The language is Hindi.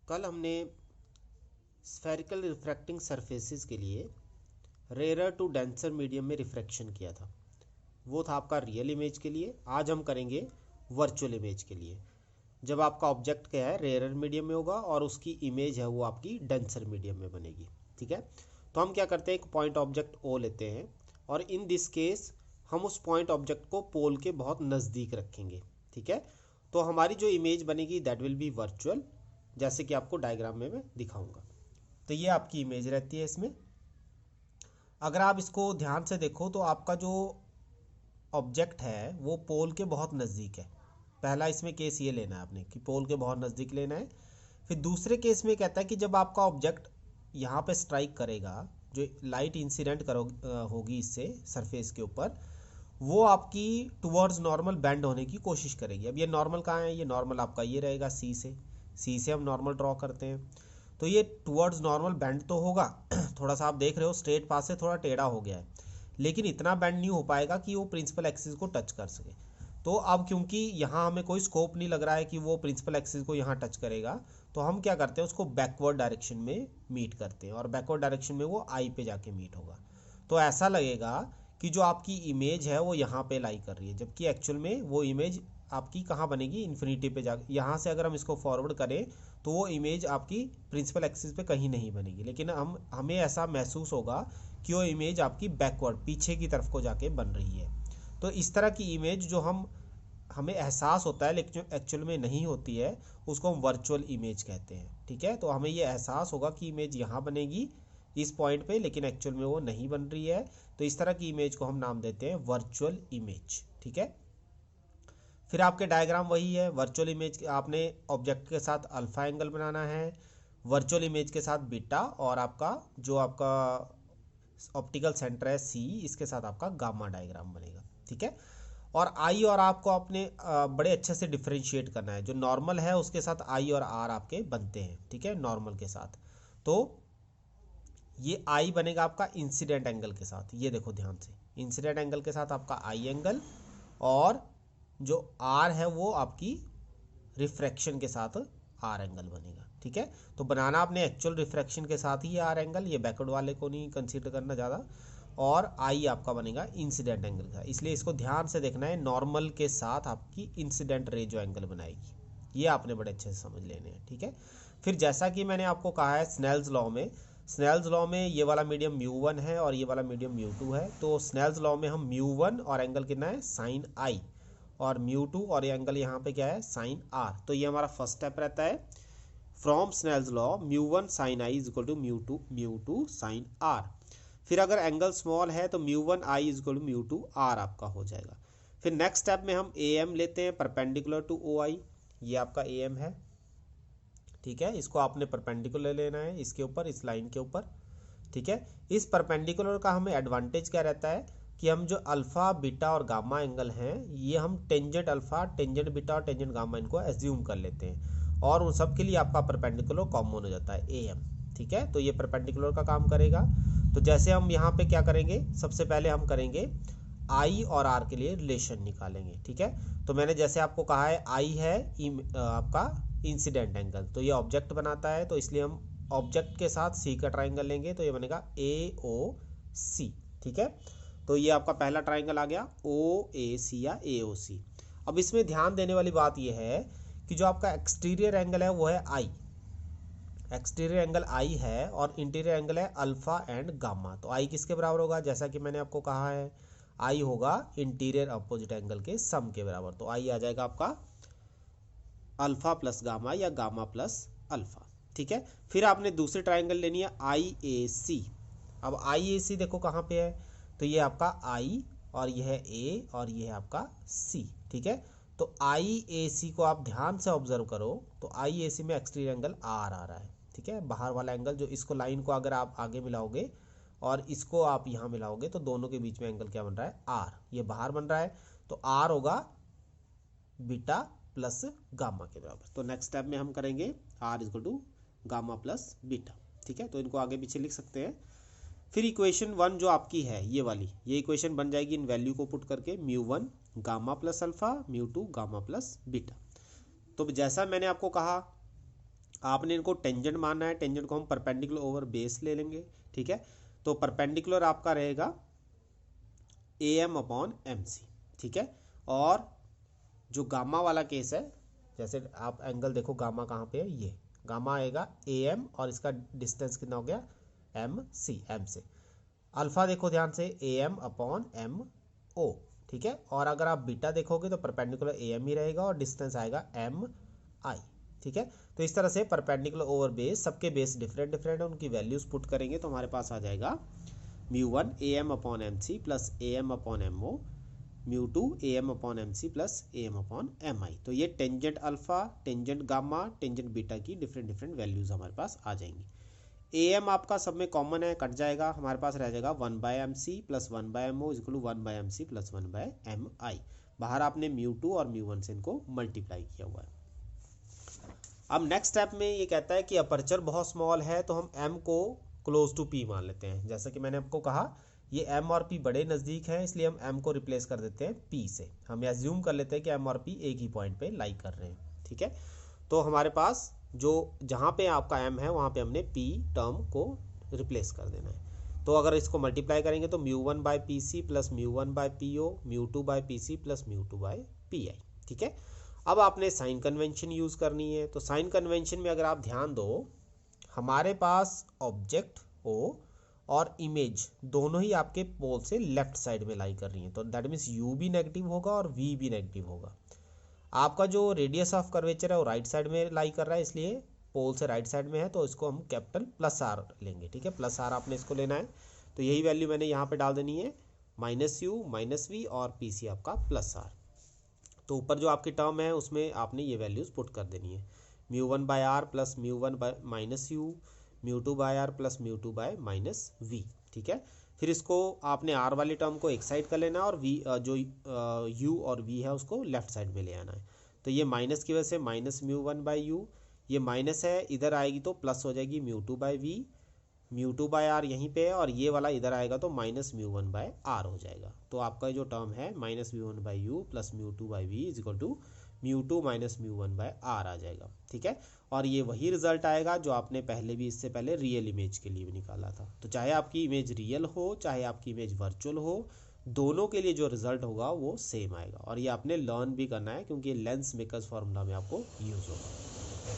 कल हमने स्फेरिकल रिफ्रैक्टिंग सरफेसेस के लिए रेयर टू डेंसर मीडियम में रिफ्रैक्शन किया था। वो था आपका रियल इमेज के लिए। आज हम करेंगे वर्चुअल इमेज के लिए, जब आपका ऑब्जेक्ट क्या है रेयर मीडियम में होगा और उसकी इमेज है वो आपकी डेंसर मीडियम में बनेगी। ठीक है, तो हम क्या करते हैं, एक पॉइंट ऑब्जेक्ट ओ लेते हैं और इन दिस केस हम उस पॉइंट ऑब्जेक्ट को पोल के बहुत नज़दीक रखेंगे। ठीक है, तो हमारी जो इमेज बनेगी दैट विल बी वर्चुअल, जैसे कि आपको डायग्राम में मैं दिखाऊंगा। तो ये आपकी इमेज रहती है। इसमें अगर आप इसको ध्यान से देखो तो आपका जो ऑब्जेक्ट है वो पोल के बहुत नज़दीक है। पहला इसमें केस ये लेना है आपने कि पोल के बहुत नज़दीक लेना है। फिर दूसरे केस में कहता है कि जब आपका ऑब्जेक्ट यहाँ पे स्ट्राइक करेगा, जो लाइट इंसिडेंट होगी इससे सरफेस के ऊपर, वो आपकी टुवर्ड्स नॉर्मल बेंड होने की कोशिश करेगी। अब ये नॉर्मल कहाँ है, ये नॉर्मल आपका ये रहेगा सी से हम नॉर्मल ड्रॉ करते हैं। तो ये टुवर्ड्स नॉर्मल बेंड तो होगा थोड़ा सा आप देख रहे हो स्ट्रेट पाथ से थोड़ा टेढ़ा हो गया है, लेकिन इतना बेंड नहीं हो पाएगा कि वो प्रिंसिपल एक्सिस को टच कर सके। तो अब क्योंकि यहाँ हमें कोई स्कोप नहीं लग रहा है कि वो प्रिंसिपल एक्सिस को यहाँ टच करेगा, तो हम क्या करते हैं, उसको बैकवर्ड डायरेक्शन में मीट करते हैं और बैकवर्ड डायरेक्शन में वो आई पे जाके मीट होगा। तो ऐसा लगेगा कि जो आपकी इमेज है वो यहाँ पे लाई कर रही है, जबकि एक्चुअल में वो इमेज आपकी कहाँ बनेगी, इन्फिनिटी पे जा। यहाँ से अगर हम इसको फॉरवर्ड करें तो वो इमेज आपकी प्रिंसिपल एक्सिस पे कहीं नहीं बनेगी, लेकिन हमें ऐसा महसूस होगा कि वो इमेज आपकी बैकवर्ड पीछे की तरफ को जाके बन रही है। तो इस तरह की इमेज जो हमें एहसास होता है लेकिन जो एक्चुअल में नहीं होती है, उसको हम वर्चुअल इमेज कहते हैं। ठीक है, तो हमें ये एहसास होगा कि इमेज यहाँ बनेगी इस पॉइंट पे, लेकिन एक्चुअल में वो नहीं बन रही है। तो इस तरह की इमेज को हम नाम देते हैं वर्चुअल इमेज। ठीक है, फिर आपके डायग्राम वही है। वर्चुअल इमेज आपने ऑब्जेक्ट के साथ अल्फा एंगल बनाना है, वर्चुअल इमेज के साथ बीटा, और आपका जो आपका ऑप्टिकल सेंटर है सी, इसके साथ आपका गामा डायग्राम बनेगा। ठीक है, और आई और आपको अपने बड़े अच्छे से डिफ्रेंशिएट करना है। जो नॉर्मल है उसके साथ आई और आर आपके बनते हैं। ठीक है, नॉर्मल के साथ तो ये आई बनेगा आपका इंसिडेंट एंगल के साथ। ये देखो ध्यान से, इंसिडेंट एंगल के साथ आपका आई एंगल, और जो आर है वो आपकी रिफ्रैक्शन के साथ आर एंगल बनेगा। ठीक है, तो बनाना आपने एक्चुअल रिफ्रैक्शन के साथ ही आर एंगल, ये बैकवर्ड वाले को नहीं कंसीडर करना ज़्यादा। और आई आपका बनेगा इंसिडेंट एंगल का, इसलिए इसको ध्यान से देखना है। नॉर्मल के साथ आपकी इंसिडेंट रे जो एंगल बनाएगी, ये आपने बड़े अच्छे से समझ लेने हैं। ठीक है, फिर जैसा कि मैंने आपको कहा है स्नेल्स लॉ में ये वाला मीडियम μ1 है और ये वाला मीडियम μ2 है। तो स्नेल्स लॉ में हम μ1 और एंगल कितना है साइन आई, और μ2 और ये एंगल यहाँ पे क्या है साइन आर। तो ये हमारा फर्स्ट स्टेप रहता है from snell's law, μ1 sine i is equal to μ2 sine r. फिर अगर एंगल स्मॉल है तो μ1 i is equal to μ2 r आपका हो जाएगा। फिर नेक्स्ट स्टेप में हम AM लेते हैं परपेंडिकुलर टू OI, ये आपका AM है। ठीक है, इसको आपने परपेंडिकुलर लेना है इसके ऊपर, इस लाइन के ऊपर। ठीक है, इस परपेंडिकुलर का हमें एडवांटेज क्या रहता है कि हम जो अल्फा बीटा और गामा एंगल हैं, ये हम टेंजेंट अल्फा टेंजेंट बीटा और टेंजेंट गामा इनको एज्यूम कर लेते हैं, और उन सब के लिए आपका परपेंडिकुलर कॉमन हो जाता है AM। ठीक है, तो ये परपेंडिकुलर का काम करेगा। तो जैसे हम यहाँ पे क्या करेंगे, सबसे पहले हम करेंगे आई और आर के लिए रिलेशन निकालेंगे। ठीक है, तो मैंने जैसे आपको कहा है आई है आपका इंसिडेंट एंगल, तो ये ऑब्जेक्ट बनाता है, तो इसलिए हम ऑब्जेक्ट के साथ सी का ट्राइंगल लेंगे, तो ये बनेगा AOC। ठीक है, तो ये आपका पहला ट्राइंगल आ गया OAC या AOC। अब इसमें ध्यान देने वाली बात ये है कि जो आपका एक्सटीरियर एंगल है वो है आई, एक्सटीरियर एंगल आई है, और इंटीरियर एंगल है अल्फा एंड गामा। तो आई किसके बराबर होगा, जैसा कि मैंने आपको कहा है आई होगा इंटीरियर अपोजिट एंगल के सम के बराबर। तो आई आ जाएगा आपका अल्फा प्लस गामा या गामा प्लस अल्फा। ठीक है, फिर आपने दूसरी ट्राइंगल लेनी है IAC। अब IAC देखो कहाँ पे है, तो ये आपका I और यह है A और ये है आपका C। ठीक है, तो IAC को आप ध्यान से ऑब्जर्व करो, तो IAC में एक्सटीरियर एंगल R आ रहा है। ठीक है, बाहर वाला एंगल, जो इसको लाइन को अगर आप आगे मिलाओगे और इसको आप यहाँ मिलाओगे तो दोनों के बीच में एंगल क्या बन रहा है, R। ये बाहर बन रहा है, तो R होगा बीटा प्लस गामा के बराबर। तो नेक्स्ट स्टेप में हम करेंगे R equal to gamma plus beta. ठीक है, तो इनको आगे पीछे लिख सकते हैं। फिर इक्वेशन 1 जो आपकी है ये वाली, ये इक्वेशन बन जाएगी इन वैल्यू को पुट करके, μ1 gamma plus alpha, μ2 gamma plus beta. तो जैसा मैंने आपको कहा आपने इनको टेंजेंट मानना है, टेंजेंट को हम परपेंडिकुलर ओवर बेस ले लेंगे, ठीक है। तो परपेंडिकुलर आपका रहेगा AM अपॉन MC, ठीक है। और जो गामा वाला केस है, जैसे आप एंगल देखो गामा कहाँ पे है, ये गामा आएगा AM और इसका डिस्टेंस कितना हो गया MC, M से। अल्फा देखो ध्यान से AM अपॉन MO, ठीक है। और अगर आप बीटा देखोगे तो परपेंडिकुलर AM ही रहेगा और डिस्टेंस आएगा MI, ठीक है। तो इस तरह से परपेंडिकुलर ओवर बेस, सबके बेस डिफरेंट डिफरेंट है, उनकी वैल्यूज पुट करेंगे तो हमारे पास आ जाएगा μ1 AM upon MC plus AM upon MO, μ2 AM upon MC plus AM upon MI। तो ये tangent alpha, tangent gamma, tangent beta की डिफरेंट डिफरेंट वैल्यूज हमारे पास आ जाएंगी। AM आपका सब में कॉमन है, कट जाएगा, हमारे पास रह जाएगा 1/MC plus 1/MO is equal to 1/MC plus 1/MI। बाहर आपने μ2 और μ1 से इनको मल्टीप्लाई किया हुआ है। अब नेक्स्ट स्टेप में ये कहता है कि अपर्चर बहुत स्मॉल है तो हम M को क्लोज टू P मान लेते हैं। जैसा कि मैंने आपको कहा ये M और P बड़े नज़दीक हैं, इसलिए हम M को रिप्लेस कर देते हैं P से। हम एज्यूम कर लेते हैं कि M और P एक ही पॉइंट पे लाई कर रहे हैं, ठीक है। तो हमारे पास जो जहाँ पे आपका M है वहाँ पे हमने P टर्म को रिप्लेस कर देना है। तो अगर इसको मल्टीप्लाई करेंगे तो μ1/PC plus μ1/PO, μ2/PC plus μ2/PI, ठीक है। अब आपने साइन कन्वेंशन यूज़ करनी है। तो साइन कन्वेंशन में अगर आप ध्यान दो, हमारे पास ऑब्जेक्ट O और इमेज दोनों ही आपके पोल से लेफ्ट साइड में लाई कर रही हैं, तो दैट मीन्स U भी नेगेटिव होगा और V भी नेगेटिव होगा। आपका जो रेडियस ऑफ कर्वेचर है वो राइट साइड में लाई कर रहा है, इसलिए पोल से राइट साइड में है तो इसको हम कैपिटल +R लेंगे, ठीक है। +R आपने इसको लेना है, तो यही वैल्यू मैंने यहाँ पे डाल देनी है, -U -V और PC आपका +R। तो ऊपर जो आपकी टर्म है उसमें आपने ये वैल्यूज़ पुट कर देनी है, μ1/R plus μ1 -U, μ2/R plus μ2/-V, ठीक है। फिर इसको आपने R वाली टर्म को एक साइड कर लेना है और V जो U और V है उसको लेफ्ट साइड में ले आना है। तो ये माइनस की वजह से -μ1/U, ये माइनस है, इधर आएगी तो प्लस हो जाएगी μ2/V, μ2/R यहीं पे है और ये वाला इधर आएगा तो -μ1/R हो जाएगा। तो आपका जो टर्म है -μ1/U plus μ2/V is equal to μ2 minus μ1/R आ जाएगा, ठीक है। और ये वही रिजल्ट आएगा जो आपने पहले भी इससे पहले रियल इमेज के लिए भी निकाला था। तो चाहे आपकी इमेज रियल हो चाहे आपकी इमेज वर्चुअल हो, दोनों के लिए जो रिजल्ट होगा वो सेम आएगा। और ये आपने लर्न भी करना है क्योंकि लेंस मेकर्स फार्मूला में आपको यूज़ होगा।